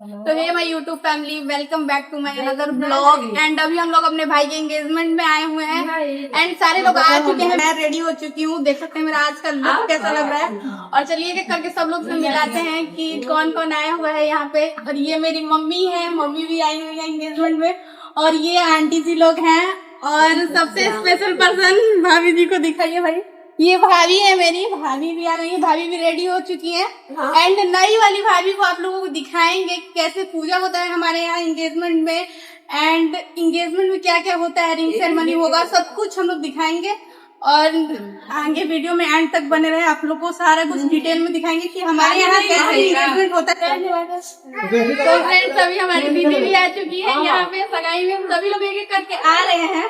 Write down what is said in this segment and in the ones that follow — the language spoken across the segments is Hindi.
तो hey my YouTube family, welcome back to my another blog. And अभी हम लोग अपने भाई के एंगेजमेंट में आए हुए हैं एंड सारे लोग आ चुके हैं। मैं रेडी हो चुकी हूँ, देख सकते हैं मेरा आज का लुक कैसा लग रहा है। और चलिए एक करके सब लोग से मिलाते हैं कि कौन कौन आया हुआ है यहाँ पे। और ये मेरी मम्मी है, मम्मी भी आई हुई है एंगेजमेंट में। और ये आंटी जी लोग हैं और सबसे स्पेशल पर्सन भाभी जी को दिखाइए भाई। ये भाभी है मेरी, भाभी भी आ रही है, भाभी भी रेडी हो चुकी है। एंड नई वाली भाभी को आप लोगों को दिखाएंगे कैसे पूजा होता है हमारे यहाँ एंगेजमेंट में। एंड एंगेजमेंट में क्या क्या होता है, रिंग सेरेमनी होगा, सब कुछ हम लोग दिखाएंगे। और आगे वीडियो में एंड तक बने रहे, आप लोग को सारा कुछ डिटेल में दिखाएंगे कि हमारे यहाँ कैसे एंगेजमेंट होता है। तो फ्रेंड्स अभी हमारी दीदी भी आ चुकी है यहाँ पे सगाई में, सभी लोग एक एक करके आ रहे हैं।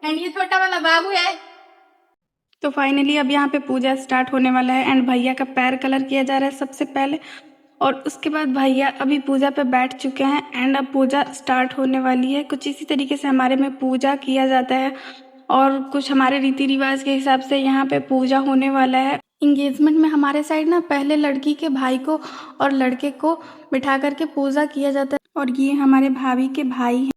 एंड ये छोटा वाला बाबू है। तो फाइनली अब यहाँ पे पूजा स्टार्ट होने वाला है एंड भैया का पैर कलर किया जा रहा है सबसे पहले। और उसके बाद भैया अभी पूजा पे बैठ चुके हैं एंड अब पूजा स्टार्ट होने वाली है। कुछ इसी तरीके से हमारे में पूजा किया जाता है और कुछ हमारे रीति रिवाज के हिसाब से यहाँ पे पूजा होने वाला है। इंगेजमेंट में हमारे साइड ना पहले लड़की के भाई को और लड़के को बिठा करके पूजा किया जाता है। और ये हमारे भाभी के भाई हैं।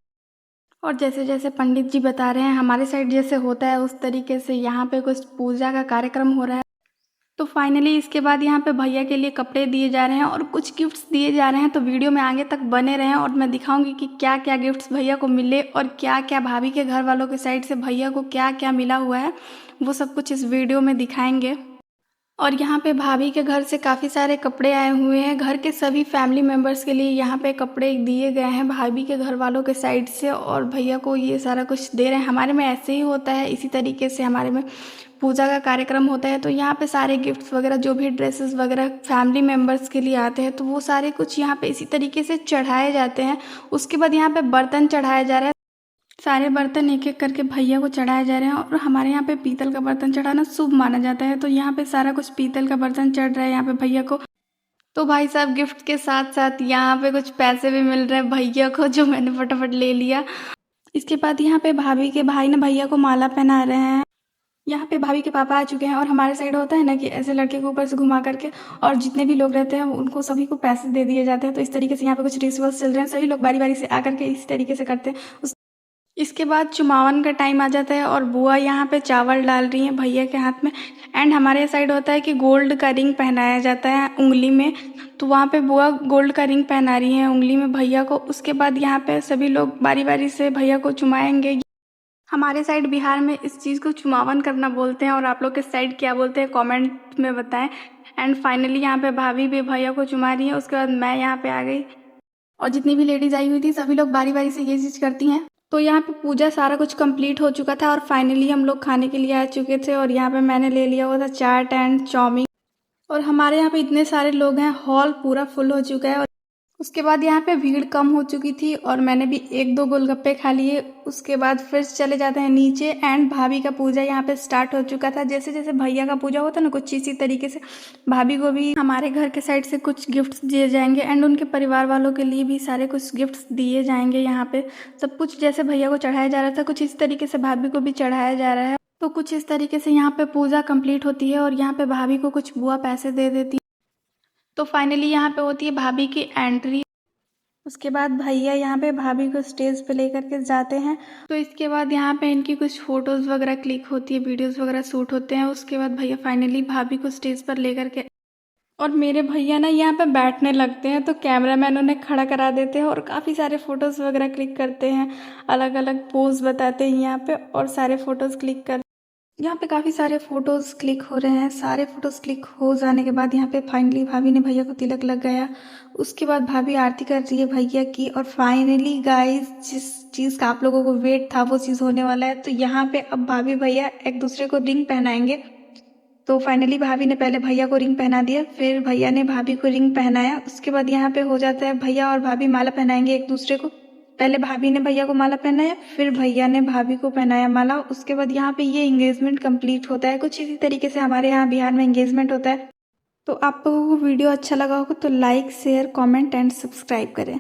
और जैसे जैसे पंडित जी बता रहे हैं हमारे साइड जैसे होता है उस तरीके से यहाँ पे कुछ पूजा का कार्यक्रम हो रहा है। तो फाइनली इसके बाद यहाँ पे भैया के लिए कपड़े दिए जा रहे हैं और कुछ गिफ्ट्स दिए जा रहे हैं। तो वीडियो में आगे तक बने रहें और मैं दिखाऊंगी कि क्या क्या गिफ्ट्स भैया को मिले और क्या क्या भाभी के घर वालों के साइड से भैया को क्या क्या मिला हुआ है, वो सब कुछ इस वीडियो में दिखाएंगे। और यहाँ पे भाभी के घर से काफ़ी सारे कपड़े आए हुए हैं। घर के सभी फैमिली मेम्बर्स के लिए यहाँ पे कपड़े दिए गए हैं भाभी के घर वालों के साइड से। और भैया को ये सारा कुछ दे रहे हैं। हमारे में ऐसे ही होता है, इसी तरीके से हमारे में पूजा का कार्यक्रम होता है। तो यहाँ पे सारे गिफ्ट्स वगैरह जो भी ड्रेसेस वगैरह फैमिली मेम्बर्स के लिए आते हैं तो वो सारे कुछ यहाँ पे इसी तरीके से चढ़ाए जाते हैं। उसके बाद यहाँ पे बर्तन चढ़ाया जा रहा है। सारे बर्तन एक एक करके भैया को चढ़ाए जा रहे हैं। और हमारे यहाँ पे पीतल का बर्तन चढ़ाना शुभ माना जाता है। तो यहाँ पे सारा कुछ पीतल का बर्तन चढ़ रहा है यहाँ पे भैया को। तो भाई साहब गिफ्ट के साथ साथ यहाँ पे कुछ पैसे भी मिल रहे हैं भैया को, जो मैंने फटाफट ले लिया। इसके बाद यहाँ पे भाभी के भाई ने भैया को माला पहना रहे हैं। यहाँ पे भाभी के पापा आ चुके हैं। और हमारे साइड होता है ना कि ऐसे लड़के को ऊपर से घुमा करके और जितने भी लोग रहते हैं उनको सभी को पैसे दे दिए जाते हैं। तो इस तरीके से यहाँ पे कुछ रिचुअल्स चल रहे हैं, सभी लोग बारी बारी से आकर के इस तरीके से करते हैं। इसके बाद चुमावन का टाइम आ जाता है और बुआ यहाँ पे चावल डाल रही हैं भैया के हाथ में। एंड हमारे साइड होता है कि गोल्ड का रिंग पहनाया जाता है उंगली में। तो वहाँ पे बुआ गोल्ड का रिंग पहना रही हैं उंगली में भैया को। उसके बाद यहाँ पे सभी लोग बारी बारी से भैया को चुमाएंगे। हमारे साइड बिहार में इस चीज़ को चुमावन करना बोलते हैं। और आप लोग के साइड क्या बोलते हैं कॉमेंट में बताएँ। एंड फाइनली यहाँ पे भाभी भी भैया को चुमा रही है। उसके बाद मैं यहाँ पे आ गई और जितनी भी लेडीज आई हुई थी सभी लोग बारी बारी से ये चीज़ करती हैं। तो यहाँ पे पूजा सारा कुछ कंप्लीट हो चुका था और फाइनली हम लोग खाने के लिए आ चुके थे। और यहाँ पे मैंने ले लिया हुआ था चाट एंड चाउमीन। और हमारे यहाँ पे इतने सारे लोग हैं, हॉल पूरा फुल हो चुका है। और उसके बाद यहाँ पे भीड़ कम हो चुकी थी और मैंने भी एक दो गोलगप्पे खा लिए। उसके बाद फिर चले जाते हैं नीचे। एंड भाभी का पूजा यहाँ पे स्टार्ट हो चुका था। जैसे जैसे भैया का पूजा होता है ना कुछ इसी तरीके से भाभी को भी हमारे घर के साइड से कुछ गिफ्ट्स दिए जाएंगे। एंड उनके परिवार वालों के लिए भी सारे कुछ गिफ्ट्स दिए जाएंगे। यहाँ पे सब कुछ जैसे भैया को चढ़ाया जा रहा था कुछ इस तरीके से भाभी को भी चढ़ाया जा रहा है। तो कुछ इस तरीके से यहाँ पे पूजा कंप्लीट होती है और यहाँ पे भाभी को कुछ बुआ पैसे दे देती है। तो फाइनली यहाँ पे होती है भाभी की एंट्री। उसके बाद भैया यहाँ पे भाभी को स्टेज पे लेकर के जाते हैं। तो इसके बाद यहाँ पे इनकी कुछ फोटोज़ वगैरह क्लिक होती है, वीडियोज़ वगैरह शूट होते हैं। उसके बाद भैया फाइनली भाभी को स्टेज पर लेकर के और मेरे भैया ना यहाँ पे बैठने लगते हैं तो कैमरामैन उन्हें खड़ा करा देते हैं और काफ़ी सारे फ़ोटोज़ वगैरह क्लिक करते हैं, अलग अलग पोज बताते हैं यहाँ पे और सारे फ़ोटोज़ क्लिक कर यहाँ पे काफ़ी सारे फ़ोटोज़ क्लिक हो रहे हैं। सारे फ़ोटोज़ क्लिक हो जाने के बाद यहाँ पे फाइनली भाभी ने भैया को तिलक लगाया। उसके बाद भाभी आरती कर रही है भैया की। और फाइनली गाइस जिस चीज़ का आप लोगों को वेट था वो चीज़ होने वाला है। तो यहाँ पे अब भाभी भैया एक दूसरे को रिंग पहनाएंगे। तो फाइनली भाभी ने पहले भैया को रिंग पहना दिया, फिर भैया ने भाभी को रिंग पहनाया। उसके बाद यहाँ पे हो जाता है भैया और भाभी माला पहनाएंगे एक दूसरे को। पहले भाभी ने भैया को माला पहनाया, फिर भैया ने भाभी को पहनाया माला। उसके बाद यहाँ पे ये एंगेजमेंट कंप्लीट होता है। कुछ इसी तरीके से हमारे यहाँ बिहार में एंगेजमेंट होता है। तो आप लोगों को वीडियो अच्छा लगा होगा तो like share comment and subscribe करें।